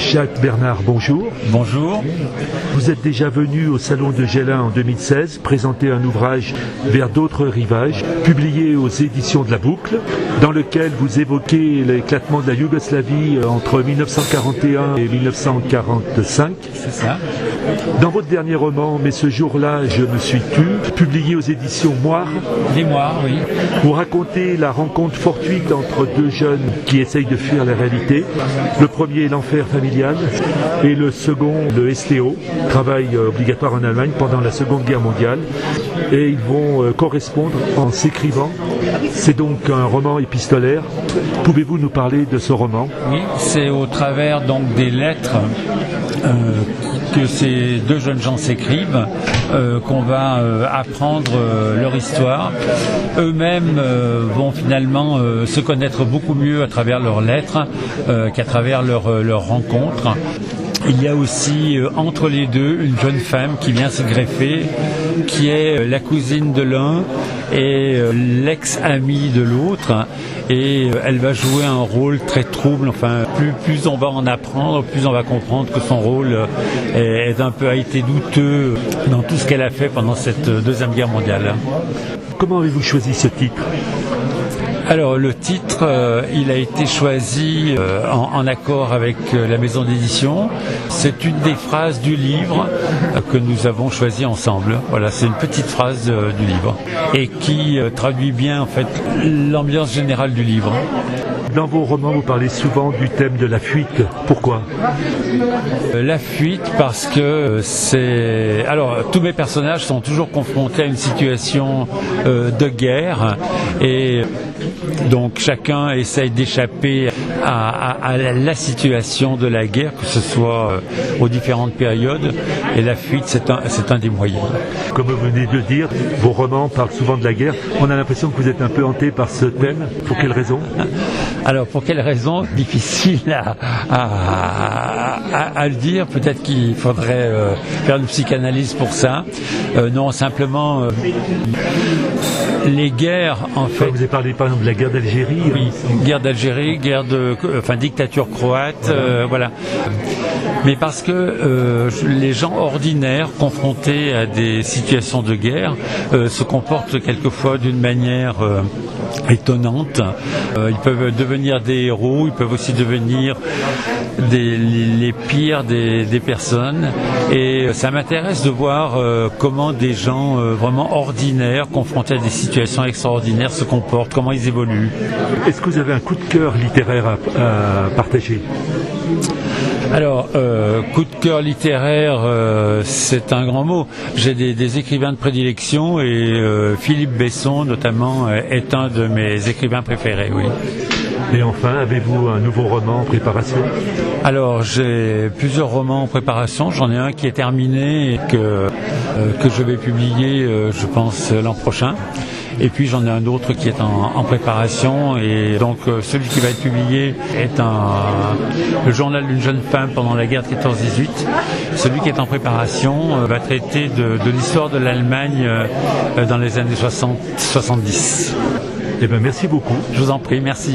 Jacques Bernard, bonjour. Bonjour. Vous êtes déjà venu au Salon de Gélin en 2016 présenter un ouvrage Vers d'autres rivages, publié aux éditions de la Boucle, dans lequel vous évoquez l'éclatement de la Yougoslavie entre 1941 et 1945. C'est ça. Dans votre dernier roman, Mais ce jour-là, je me suis tu, publié aux éditions Moire, Les Moires, oui. vous racontez la rencontre fortuite entre deux jeunes qui essayent de fuir la réalité. Le premier est l'enfer familial et le second, le STO, travail obligatoire en Allemagne pendant la Seconde Guerre mondiale. Et ils vont correspondre en s'écrivant. C'est donc un roman épistolaire. Pouvez-vous nous parler de ce roman ? Oui, c'est au travers donc des lettres que ces deux jeunes gens s'écrivent qu'on va apprendre leur histoire. Eux-mêmes vont finalement se connaître beaucoup mieux à travers leurs lettres qu'à travers leurs rencontres. Il y a aussi entre les deux une jeune femme qui vient se greffer, qui est la cousine de l'un et l'ex-amie de l'autre. Et elle va jouer un rôle très trouble. Enfin, plus on va en apprendre, plus on va comprendre que son rôle a été douteux dans tout ce qu'elle a fait pendant cette Deuxième Guerre mondiale. Comment avez-vous choisi ce titre ? Alors le titre, il a été choisi en accord avec la maison d'édition. C'est une des phrases du livre que nous avons choisi ensemble. Voilà, c'est une petite phrase du livre et qui traduit bien en fait l'ambiance générale du livre. Dans vos romans, vous parlez souvent du thème de la fuite. Pourquoi ? La fuite parce que c'est... Alors, tous mes personnages sont toujours confrontés à une situation de guerre et donc chacun essaye d'échapper à la situation de la guerre, que ce soit aux différentes périodes, et la fuite c'est un des moyens. Comme vous venez de le dire, vos romans parlent souvent de la guerre. On a l'impression que vous êtes un peu hanté par ce thème. Pour quelle raison ? Alors pour quelle raison ? Difficile à le dire. Peut-être qu'il faudrait faire une psychanalyse pour ça. Non, simplement les guerres en fait. Vous avez parlé par exemple de la guerre d'Algérie. Oui, guerre d'Algérie, dictature croate, voilà. Mais parce que les gens ordinaires confrontés à des situations de guerre se comportent quelquefois d'une manière étonnante. Ils peuvent devenir des héros, ils peuvent aussi devenir les pires des personnes. Et ça m'intéresse de voir comment des gens vraiment ordinaires, confrontés à des situations extraordinaires, se comportent, comment ils évoluent. Est-ce que vous avez un coup de cœur littéraire à partager ? Alors, coup de cœur littéraire, c'est un grand mot. J'ai des écrivains de prédilection et Philippe Besson, notamment, est un de mes écrivains préférés, oui. Et enfin, avez-vous un nouveau roman en préparation ? Alors, j'ai plusieurs romans en préparation. J'en ai un qui est terminé et que je vais publier, je pense, l'an prochain. Et puis j'en ai un autre qui est en préparation et donc celui qui va être publié est le journal d'une jeune femme pendant la guerre de 14-18. Celui qui est en préparation va traiter de l'histoire de l'Allemagne dans les années 60-70. Eh bien, merci beaucoup. Je vous en prie, merci.